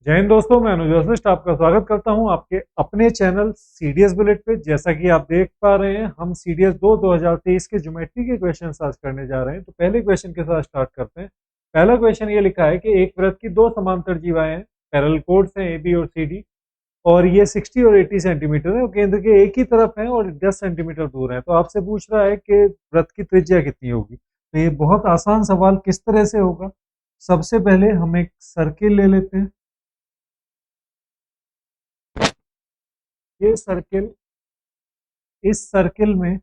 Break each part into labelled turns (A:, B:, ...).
A: जय हिंद दोस्तों, मैं अनुज वशिष्ठ आपका स्वागत करता हूं आपके अपने चैनल सीडीएस बुलेट पे। जैसा कि आप देख पा रहे हैं, हम सीडीएस 2023 के ज्योमेट्री के क्वेश्चन आज करने जा रहे हैं। तो पहले क्वेश्चन के साथ स्टार्ट करते हैं। पहला क्वेश्चन ये लिखा है कि एक वृत्त की दो समांतर जीवाएं हैं, पैरेलल कोड्स हैं ए बी और सी डी, और ये 60 और 80 सेंटीमीटर है और केंद्र के एक ही तरफ है और 10 सेंटीमीटर दूर है। तो आपसे पूछ रहा है कि वृत्त की त्रिज्या कितनी होगी। तो ये बहुत आसान सवाल किस तरह से होगा। सबसे पहले हम एक सर्किल ले लेते हैं। ये सर्किल, इस सर्किल में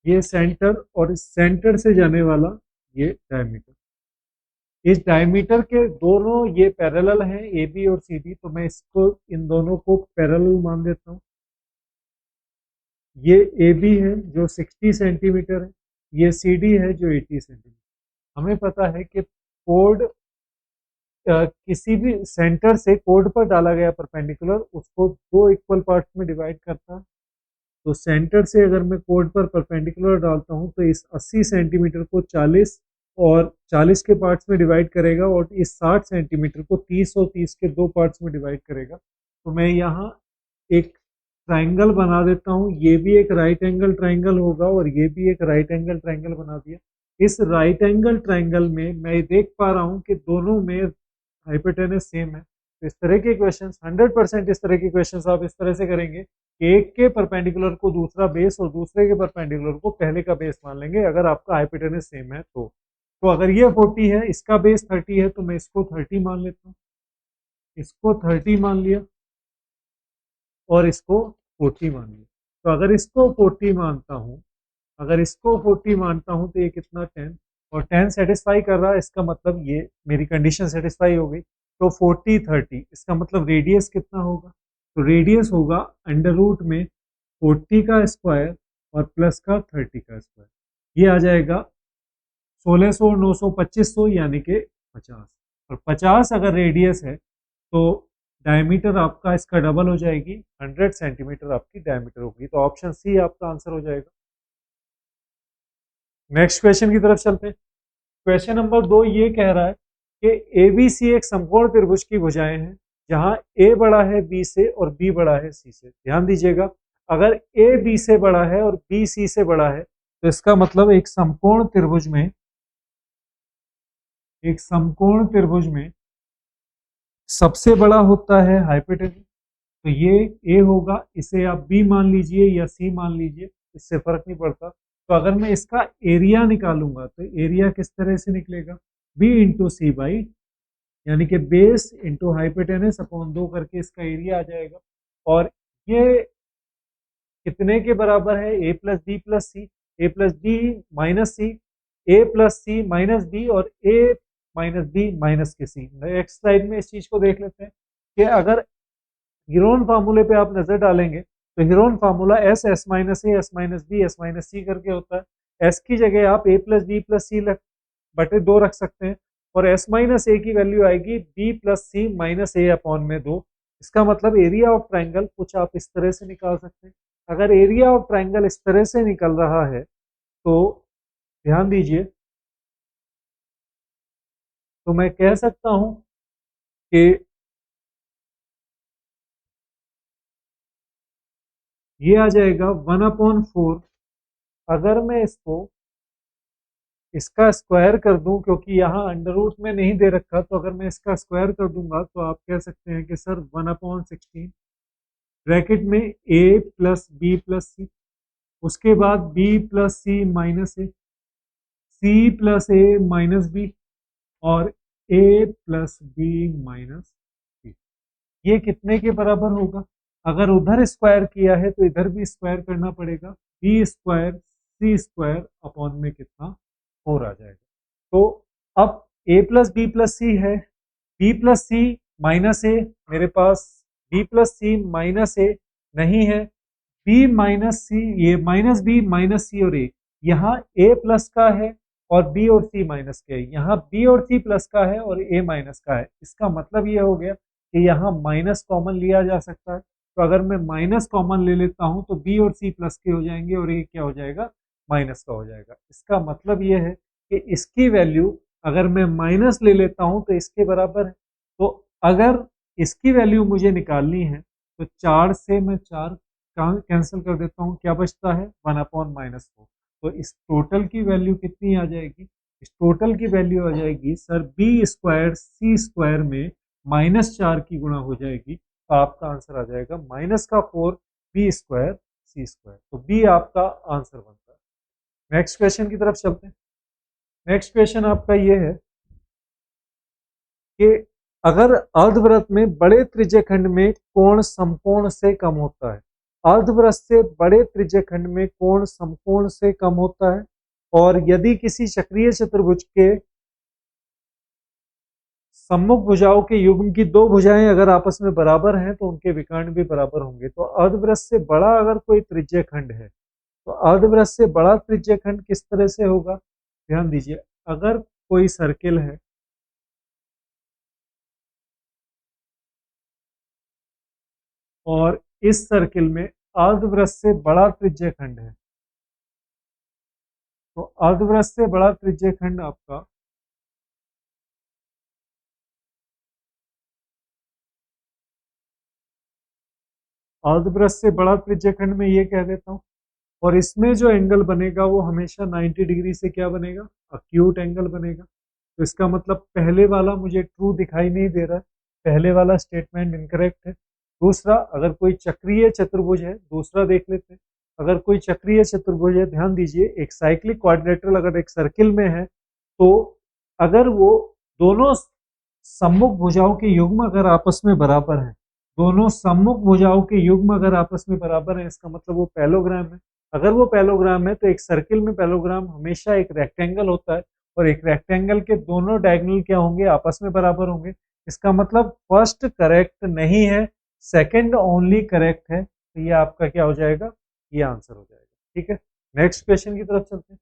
A: ये सेंटर और इस सेंटर से जाने वाला ये डायमीटर, इस डायमीटर के दोनों ये पैरेलल हैं ए बी और सी डी। तो मैं इसको, इन दोनों को पैरेलल मान देता हूँ। ये ए बी है जो 60 सेंटीमीटर है, ये सी डी है जो 80 सेंटीमीटर। हमें पता है कि कोड किसी भी सेंटर से कोड पर डाला गया परपेंडिकुलर उसको दो इक्वल पार्ट्स में डिवाइड करता है। तो सेंटर से अगर मैं कोड पर परपेंडिकुलर डालता हूं तो इस 80 सेंटीमीटर को 40 और 40 के पार्ट्स में डिवाइड करेगा और इस 60 सेंटीमीटर को 30 और 30 के दो पार्ट्स में डिवाइड करेगा। तो मैं यहाँ एक ट्राइंगल बना देता हूँ। ये भी एक राइट एंगल ट्राइंगल होगा और ये भी एक राइट एंगल ट्राइंगल बना दिया। इस राइट एंगल ट्राइंगल में मैं देख पा रहा हूँ कि दोनों में हाइपोटेनस सेम है। तो इस तरह के क्वेश्चंस 100% इस तरह के क्वेश्चंस आप इस तरह से करेंगे कि एक के परपेंडिकुलर को दूसरा बेस और दूसरे के परपेंडिकुलर को पहले का बेस मान लेंगे, अगर आपका हाइपोटेनस सेम है तो अगर ये 40 है, इसका बेस 30 है, तो मैं इसको 30 मान लेता हूँ, इसको 30 मान लिया और इसको 40 मान लिया। तो अगर इसको 40 मानता हूँ, अगर इसको 40 मानता हूँ तो ये कितना 10, और 10 सेटिस्फाई कर रहा है, इसका मतलब ये मेरी कंडीशन सेटिस्फाई हो गई। तो 40 30, इसका मतलब रेडियस कितना होगा। तो रेडियस होगा अंडर रूट में 40 का स्क्वायर और प्लस का 30 का स्क्वायर। ये आ जाएगा 1600 और 900 2500 यानी कि 50। और 50 अगर रेडियस है तो डायमीटर आपका इसका डबल हो जाएगी, 100 सेंटीमीटर आपकी डायमीटर होगी। तो ऑप्शन सी आपका आंसर हो जाएगा। नेक्स्ट क्वेश्चन की तरफ चलते हैं। क्वेश्चन नंबर 2 ये कह रहा है कि एबीसी एक समकोण त्रिभुज की भुजाएं हैं जहां ए बड़ा है बी से और बी बड़ा है सी से। ध्यान दीजिएगा, अगर ए बी से बड़ा है और बी सी से बड़ा है तो इसका मतलब एक समकोण त्रिभुज में, एक समकोण त्रिभुज में सबसे बड़ा होता है हाइपोटेनस। तो ये ए होगा, इसे आप बी मान लीजिए या सी मान लीजिए, इससे फर्क नहीं पड़ता। तो अगर मैं इसका एरिया निकालूंगा तो एरिया किस तरह से निकलेगा, बी इंटू सी बाई, यानी कि बेस इंटू हाइपोटेनस अपॉन 2 करके इसका एरिया आ जाएगा। और ये कितने के बराबर है, ए प्लस बी प्लस सी, ए प्लस बी माइनस सी, ए प्लस सी माइनस बी और ए माइनस बी माइनस के सी। नेक्स्ट स्लाइड में इस चीज को देख लेते हैं कि अगर हीरोन फार्मूले पे आप नजर डालेंगे तो Heron formula S S minus A S minus B S minus C करके होता है। एस की जगह आप A plus B plus C बटे 2 रख सकते हैं और एस माइनस ए की वैल्यू आएगी बी प्लस सी माइनस ए अपॉन में 2। इसका मतलब एरिया ऑफ ट्राइंगल कुछ आप इस तरह से निकाल सकते हैं। अगर एरिया ऑफ ट्राइंगल इस तरह से निकल रहा है तो ध्यान दीजिए, तो मैं कह सकता हूं कि ये आ जाएगा 1/4। अगर मैं इसको इसका स्क्वायर कर दूं, क्योंकि यहाँ अंडर रूट में नहीं दे रखा, तो अगर मैं इसका स्क्वायर कर दूंगा तो आप कह सकते हैं कि सर 1/16 ब्रैकेट में ए प्लस बी प्लस सी, उसके बाद बी प्लस सी माइनस ए, सी प्लस ए माइनस बी और ए प्लस बी माइनस सी। ये कितने के बराबर होगा, अगर उधर स्क्वायर किया है तो इधर भी स्क्वायर करना पड़ेगा। बी स्क्वायर सी स्क्वायर अपॉन में कितना 4 आ जाएगा। तो अब ए प्लस बी प्लस सी है, बी प्लस सी माइनस ए, मेरे पास बी प्लस सी माइनस ए नहीं है, बी माइनस सी, ये माइनस बी माइनस सी और ए, यहाँ ए प्लस का है और बी और सी माइनस के है, यहाँ बी और सी प्लस का है और ए माइनस का है। इसका मतलब ये हो गया कि यहाँ माइनस कॉमन लिया जा सकता है। तो अगर मैं माइनस कॉमन ले लेता हूँ तो बी और सी प्लस के हो जाएंगे और ए क्या हो जाएगा, माइनस का हो जाएगा। इसका मतलब ये है कि इसकी वैल्यू अगर मैं माइनस ले लेता हूं तो इसके बराबर है। तो अगर इसकी वैल्यू मुझे निकालनी है तो 4 से मैं 4 कैंसिल कर देता हूं, क्या बचता है 1/-4। तो इस टोटल की वैल्यू कितनी आ जाएगी? इस टोटल की वैल्यू आ जाएगी सर b² c² में -4 की गुणा हो जाएगी, तो आपका आंसर आ जाएगा -4 b² c²। तो बी आपका आंसर बनता है। नेक्स्ट क्वेश्चन की तरफ चलते हैं। नेक्स्ट क्वेश्चन आपका ये है कि अगर अर्धवृत्त में बड़े त्रिज्यखंड में कोण समकोण से कम होता है, अर्धवृत्त से बड़े त्रिज्यखंड में कोण समकोण से कम होता है, और यदि किसी चक्रीय चतुर्भुज के सम्मुख भुजाओं के युग्म की दो भुजाएं अगर आपस में बराबर हैं तो उनके विकर्ण भी बराबर होंगे। तो अर्धवृत्त से बड़ा अगर कोई त्रिज्यखंड है तो अर्धवृत्त से बड़ा त्रिज्यखंड किस तरह से होगा? ध्यान दीजिए, अगर कोई सर्किल है और इस सर्किल में अर्धवृत्त से बड़ा त्रिज्यखंड है, तो अर्धवृत्त से बड़ा त्रिज्यखंड आपका अर्धवृत्त से बड़ा त्रिज्यखंड में ये कह देता हूं, और इसमें जो एंगल बनेगा वो हमेशा 90 डिग्री से क्या बनेगा? अक्यूट एंगल बनेगा। तो इसका मतलब पहले वाला मुझे ट्रू दिखाई नहीं दे रहा है, पहले वाला स्टेटमेंट इनकरेक्ट है। दूसरा, अगर कोई चक्रीय चतुर्भुज है, दूसरा देख लेते हैं। अगर कोई चक्रीय चतुर्भुज है, ध्यान दीजिए, एक साइक्लिक क्वाड्रिलेटरल अगर एक सर्किल में है तो अगर वो दोनों सम्मुख भुजाओं के युग्म अगर आपस में बराबर हैं, दोनों सम्मुख भुजाओं के युग्म अगर आपस में बराबर हैं, इसका मतलब वो पैलोग्राम है। अगर वो पैलोग्राम है तो एक सर्किल में पैलोग्राम हमेशा एक रेक्टेंगल होता है, और एक रेक्टेंगल के दोनों डायगोनल क्या होंगे? आपस में बराबर होंगे। इसका मतलब फर्स्ट करेक्ट नहीं है, सेकंड ओनली करेक्ट है। तो ये आपका क्या हो जाएगा? ये आंसर हो जाएगा। ठीक है, नेक्स्ट क्वेश्चन की तरफ चलते हैं।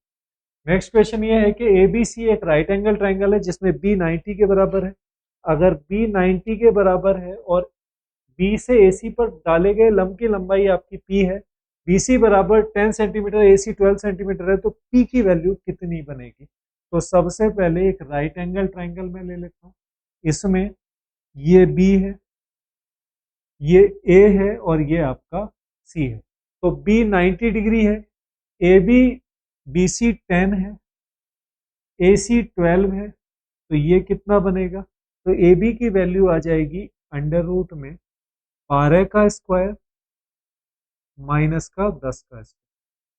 A: नेक्स्ट क्वेश्चन ये है कि एबीसी एक राइट एंगल ट्राइंगल है जिसमें बी 90 के बराबर है। अगर बी 90 के बराबर है और बी से एसी पर डाले गए लंब की लंबाई आपकी पी है, बीसी बराबर 10 सेंटीमीटर, एसी 12 सेंटीमीटर है, तो पी की वैल्यू कितनी बनेगी? तो सबसे पहले एक राइट एंगल ट्राइंगल में ले लेता हूँ। इसमें ये बी है, ये ए है, और ये आपका सी है। तो बी 90 डिग्री है, ए बी बी सी 10 है, ए सी 12 है, तो ये कितना बनेगा? तो ए बी की वैल्यू आ जाएगी अंडर रूट में 12 का स्क्वायर माइनस का 10 का स्क्वायर।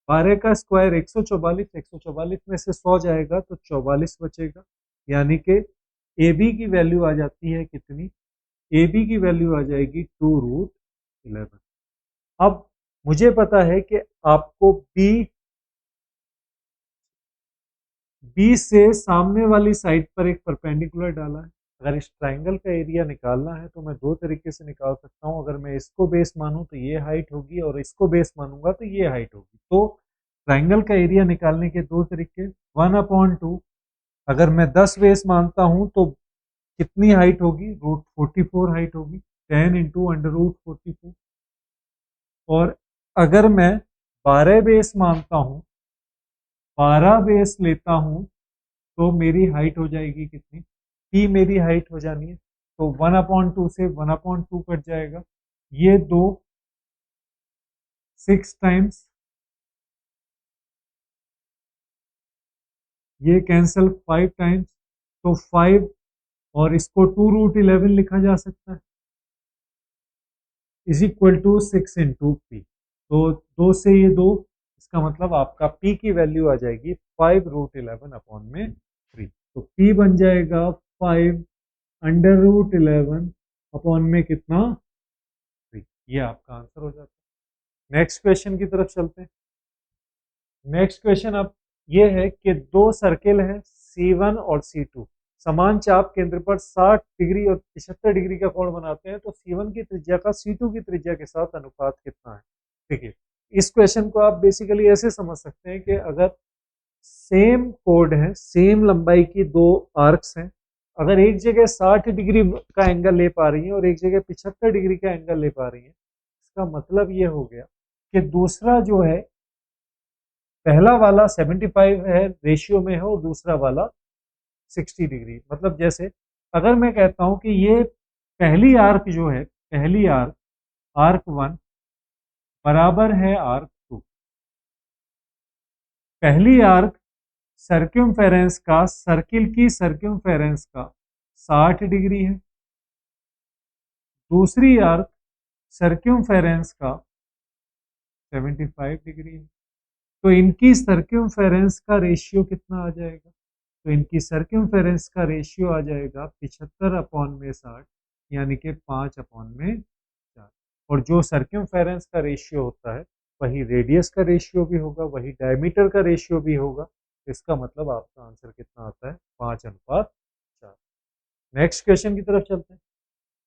A: 12 का स्क्वायर 144, 144 में से 100 जाएगा तो 44 बचेगा, यानी कि ए बी की वैल्यू आ जाती है कितनी? ए बी की वैल्यू आ जाएगी 2√11। अब मुझे पता है कि आपको बी से सामने वाली साइड पर एक परपेंडिकुलर डाला है। अगर इस ट्राइंगल का एरिया निकालना है तो मैं दो तरीके से निकाल सकता हूं। अगर मैं इसको बेस मानूं तो ये हाइट होगी, और इसको बेस मानूंगा तो ये हाइट होगी। तो ट्राइंगल का एरिया निकालने के दो तरीके, 1/2। अगर मैं 10 बेस मानता हूं तो कितनी हाइट होगी? √44 हाइट होगी, 10 इंटू √44। और अगर मैं 12 बेस मानता हूं, 12 बेस लेता हूं, तो मेरी हाइट हो जाएगी कितनी? पी मेरी हाइट हो जानी है, तो 1/2 से 1/2 कट जाएगा। ये दो 6 टाइम्स, ये कैंसल 5 टाइम्स, तो 5, और इसको 2√11 लिखा जा सकता है, is equal to 6 into P. तो दो से ये दो, इसका मतलब आपका पी की वैल्यू आ जाएगी 5√11/3। तो पी बन जाएगा 5√11 में कितना? 3। ये आपका आंसर हो जाता है। नेक्स्ट क्वेश्चन की तरफ चलते हैं। नेक्स्ट क्वेश्चन अब ये है कि दो सर्किल हैं C1 और C2, समान चाप केंद्र पर 60 डिग्री और 75 डिग्री का कोण बनाते हैं, तो C1 की त्रिज्या का C2 की त्रिज्या के साथ अनुपात कितना है? देखिए, इस क्वेश्चन को आप बेसिकली ऐसे समझ सकते हैं कि अगर सेम कोड है, सेम लंबाई की दो आर्क्स हैं, अगर एक जगह 60 डिग्री का एंगल ले पा रही है और एक जगह 75 डिग्री का एंगल ले पा रही है, इसका मतलब ये हो गया कि दूसरा जो है, पहला वाला 75 है रेशियो में है और दूसरा वाला 60 डिग्री। मतलब जैसे अगर मैं कहता हूं कि ये पहली आर्क जो है, पहली आर्क, आर्क 1 बराबर है आर्क 2। पहली आर्क सर्क्यूमफेरेंस का, सर्किल की सर्क्यूमफेरेंस का 60 डिग्री है। दूसरी आर्क सर्क्यूमफेरेंस का 75 डिग्री है। तो इनकी सर्क्यूमफेरेंस का रेशियो कितना आ जाएगा? तो इनकी सर्क्यूमफेरेंस का रेशियो आ जाएगा 75/60, यानी कि 5/4। और जो सर्क्यूमफेरेंस का रेशियो होता है वही रेडियस का रेशियो भी होगा, वही डायमीटर का रेशियो भी होगा। इसका मतलब आपका आंसर कितना आता है? 5/4। नेक्स्ट क्वेश्चन की तरफ चलते हैं।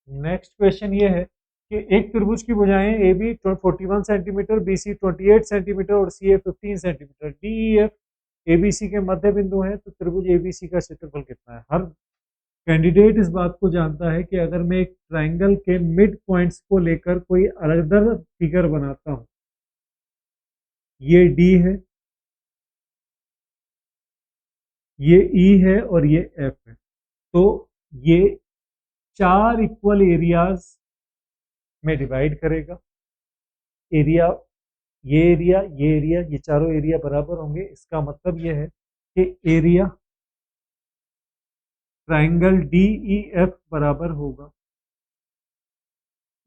A: नेक्स्ट क्वेश्चन ये है कि एक त्रिभुज की भुजाएं A B 41 centimetre, B C 28 centimetre और C A 15 centimetre, D E F ABC के मध्य बिंदु है, तो त्रिभुज एबीसी का क्षेत्रफल कितना है? हर कैंडिडेट इस बात को जानता है कि अगर मैं एक ट्राइंगल के मिड पॉइंट्स को लेकर कोई अदर फिगर बनाता हूं, ये डी है, ये ई है और ये एफ है, तो ये 4 इक्वल एरियाज में डिवाइड करेगा। एरिया, ये एरिया, ये एरिया, ये चारों एरिया बराबर होंगे। इसका मतलब ये है कि area triangle D E F बराबर होगा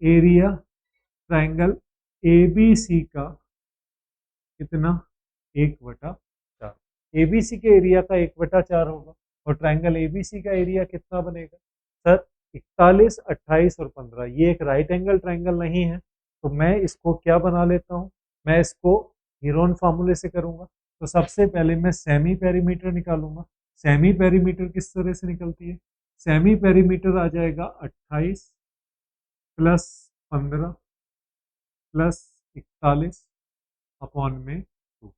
A: area triangle A B C का कितना? 1/4। एबीसी के एरिया का 1/4 होगा। और ट्राइंगल एबीसी का एरिया कितना बनेगा सर? 41, 28 और 15। ये एक राइट एंगल ट्राइंगल नहीं है, तो मैं इसको क्या बना लेता हूँ? मैं इसको हीरोन फार्मूले से करूंगा। तो सबसे पहले मैं सेमी पेरीमीटर निकालूंगा। सेमी पेरीमीटर किस तरह से निकलती है? सेमी पेरीमीटर आ जाएगा 28 प्लस 15 प्लस 41 अपॉन में 2।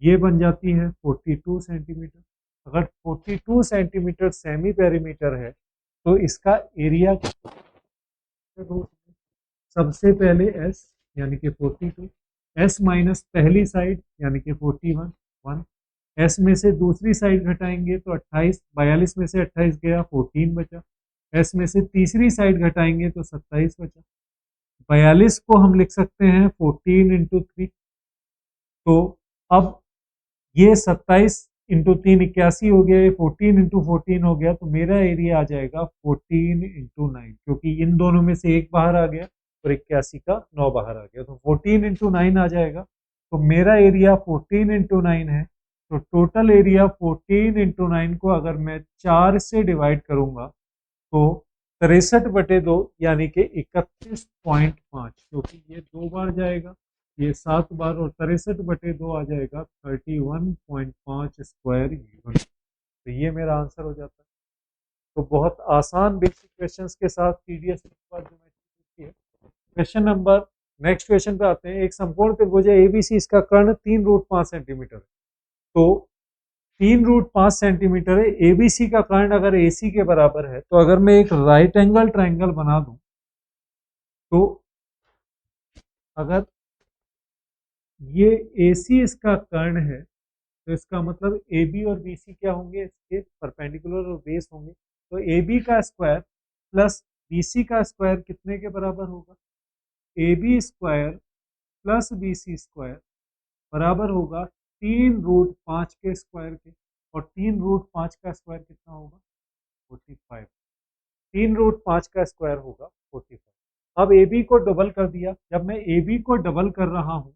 A: ये बन जाती है 42 सेंटीमीटर। अगर 42 सेंटीमीटर सेमी पेरीमीटर है तो इसका एरिया कितना? सबसे पहले एस यानी कि 42, एस माइनस पहली साइड यानी कि 41 1, एस में से दूसरी साइड घटाएंगे तो 28, 42 में से 28 गया 14 बचा। एस में से तीसरी साइड घटाएंगे तो 27 बचा। 42 को हम लिख सकते हैं 14 इंटू 3। तो अब ये 27 इंटू 3 81 हो गया, ये 14 इंटू 14 हो गया, तो मेरा एरिया आ जाएगा 14 इंटू 9, क्योंकि इन दोनों में से एक बाहर आ गया और 81 का 9 बाहर आ गया, तो 14 इंटू 9 आ जाएगा। तो मेरा एरिया 14 इंटू 9 है। तो टोटल एरिया 14 इंटू 9 को अगर मैं 4 से डिवाइड करूंगा तो 63/2 यानी कि 31.5, क्योंकि ये 2 बार जाएगा, ये 7 बार, और 63/2 आ जाएगा 31.5 स्क्वायर यूनिट। तो ये मेरा आंसर हो जाता है। तो बहुत आसान बेसिक क्वेश्चंस के साथ पीडीएफ ज्योमेट्री है। क्वेश्चन नंबर, नेक्स्ट क्वेश्चन पे आते हैं। एक समकोण त्रिभुज है एबीसी, इसका कर्ण 3√5 सेंटीमीटर है। तो 3√5 सेंटीमीटर है। एबीसी का कर्ण अगर एसी के बराबर है, तो अगर मैं एक राइट एंगल ट्राइंगल बना दूं, तो अगर ये एसी इसका कर्ण है, तो इसका मतलब ए बी और बी सी क्या होंगे? इसके परपेंडिकुलर और बेस होंगे। तो ए बी का स्क्वायर प्लस बी सी का स्क्वायर कितने के बराबर होगा? A B square plus B C square बराबर होगा 3√5 के स्क्वायर के। और 3√5 का स्क्वायर कितना होगा? 45। 3√5 का स्क्वायर होगा 45। अब ए बी को डबल कर दिया। जब मैं ए बी को डबल कर रहा हूँ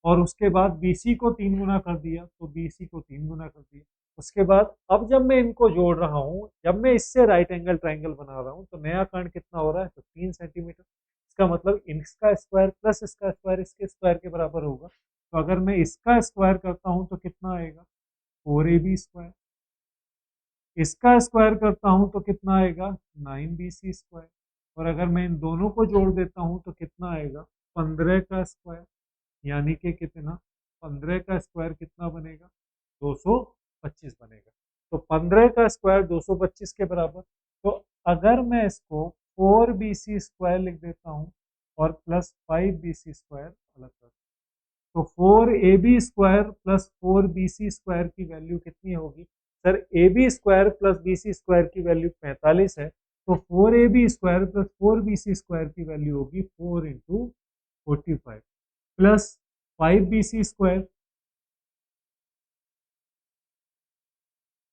A: और उसके बाद बी सी को 3 गुना कर दिया, तो बी सी को 3 गुना कर दिया। उसके बाद अब जब मैं इनको जोड़ रहा हूँ, जब मैं इससे राइट एंगल ट्राइंगल बना रहा हूँ, तो नया कर्ण कितना हो रहा है? 15 सेंटीमीटर। इसका मतलब इसका स्क्वायर प्लस इसका स्क्वायर इसके स्क्वायर के बराबर होगा। तो अगर मैं इसका स्क्वायर करता हूँ तो कितना आएगा? 4ab square. इसका स्क्वायर करता हूँ तो कितना आएगा? 9bc square. और अगर मैं इन दोनों को जोड़ देता हूँ तो कितना आएगा? 15 का स्क्वायर। यानी कि कितना? 15 का स्क्वायर कितना बनेगा? 225 बनेगा। तो 15 का स्क्वायर 225 के बराबर। तो अगर मैं इसको 4bc स्क्वायर लिख देता हूँ और प्लस 5bc स्क्वायर अलग कर, तो 4ab square plus 4bc square की वैल्यू कितनी होगी? Sir A B square plus B C square की वैल्यू 45 है, तो 4ab² प्लस 4bc² की वैल्यू होगी 4 into 45 plus 5bc²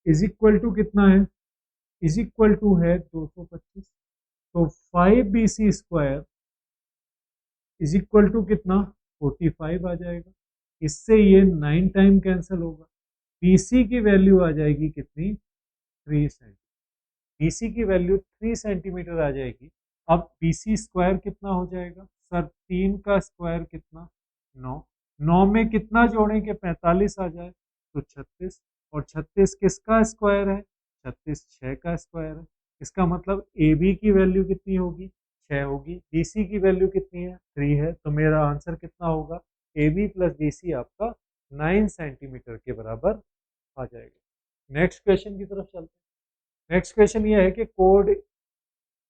A: is equal to कितना है, इज इक्वल टू है 225। तो 5bc² इज इक्वल टू कितना 45 आ जाएगा। इससे ये 9 टाइम कैंसिल होगा। बीसी की वैल्यू आ जाएगी कितनी 3 सेंटीमीटर। बीसी की वैल्यू 3 सेंटीमीटर आ जाएगी। अब बीसी स्क्वायर कितना हो जाएगा सर, 3 का स्क्वायर कितना 9, 9 में कितना जोड़ें कि 45 आ जाए, तो 36, और 36 किसका स्क्वायर है, 36 6 का स्क्वायर है। इसका मतलब ए बी की वैल्यू कितनी होगी 6 होगी, बी सी की वैल्यू कितनी है 3 है, तो मेरा आंसर कितना होगा A B plus B C आपका 9 सेंटीमीटर के बराबर आ जाएगा। नेक्स्ट क्वेश्चन की तरफ चलते हैं। नेक्स्ट क्वेश्चन ये है कि कोड,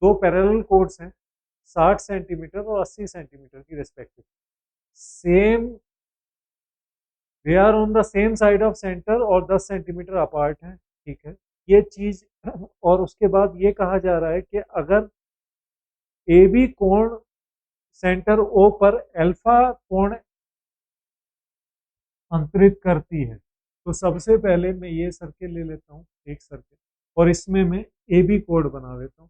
A: दो पैरेलल कोड्स हैं 60 सेंटीमीटर और 80 सेंटीमीटर की respective, same, they are on the same side of centre और 10 सेंटीमीटर अपार्ट हैं, ठीक है ये चीज। और उसके बाद ये कहा जा रहा है कि अगर ए बी कोण सेंटर ओ पर अल्फा कोण अंतरित करती है, तो सबसे पहले मैं ये सर्किल ले लेता हूँ, एक सर्किल, और इसमें मैं ए बी कोड बना देता हूँ।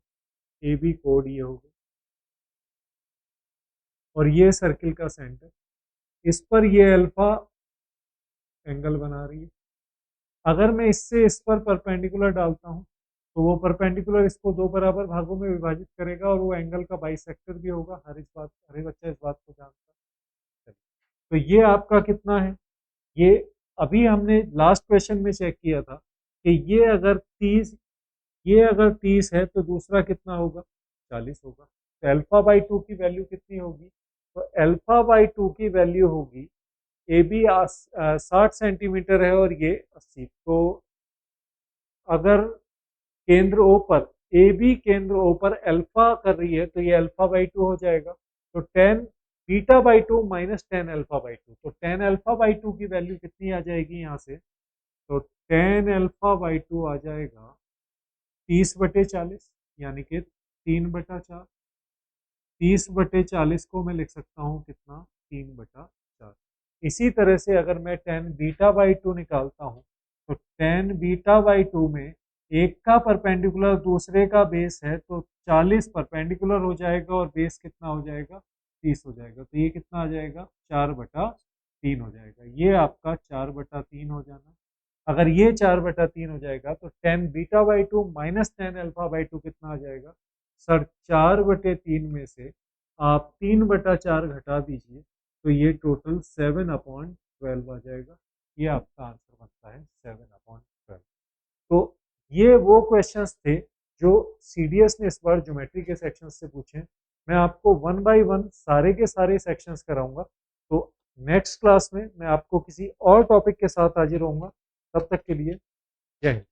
A: ए बी कोड ये होगा और ये सर्किल का सेंटर, इस पर ये अल्फा एंगल बना रही है। अगर मैं इससे इस पर परपेंडिकुलर डालता हूँ तो वो परपेंडिकुलर इसको दो बराबर भागों में विभाजित करेगा और वो एंगल का बाइसेक्टर भी होगा। हर एक बच्चा इस बात को जानता है। तो ये आपका कितना है, ये अभी हमने लास्ट क्वेश्चन में चेक किया था कि ये अगर 30 है तो दूसरा कितना होगा 40 होगा। तो अल्फा बाई 2 की वैल्यू कितनी होगी, तो अल्फा बाई 2 की वैल्यू होगी, ए बी 60 सेंटीमीटर है और ये 80, तो अगर केंद्र ओ पर, ए बी केंद्र ओ पर अल्फा कर रही है तो ये अल्फा बाई 2 हो जाएगा। तो 10 beta by 2 minus 10 alpha by 2, तो 10 अल्फा बाई 2 की वैल्यू कितनी आ जाएगी यहाँ से, तो 10 अल्फा बाई 2 आ जाएगा 30/40, यानी कि 3/4। 30/40 को मैं लिख सकता हूँ कितना 3/4। इसी तरह से अगर मैं 10 बीटा बाई 2 निकालता हूँ तो 10 बीटा बाई 2 में एक का परपेंडिकुलर दूसरे का बेस है तो 40 परपेंडिकुलर हो जाएगा और बेस कितना हो जाएगा 30 हो जाएगा। तो ये कितना आ जाएगा 4/3 हो जाएगा। ये आपका 4/3 हो जाना। अगर ये 4/3 हो जाएगा तो 10 beta by 2 minus 10 alpha by 2 कितना आ जाएगा सर, 4/3 में से आप 3/4 घटा दीजिए तो ये टोटल 7/12 आ जाएगा। ये आपका आंसर बनता है 7/12। तो ये वो क्वेश्चंस थे जो सीडीएस ने इस बार ज्योमेट्री के सेक्शंस से पूछे। मैं आपको वन बाय वन सारे के सारे सेक्शंस कराऊंगा। तो नेक्स्ट क्लास में मैं आपको किसी और टॉपिक के साथ हाजिर होऊंगा। तब तक के लिए जय हिंद।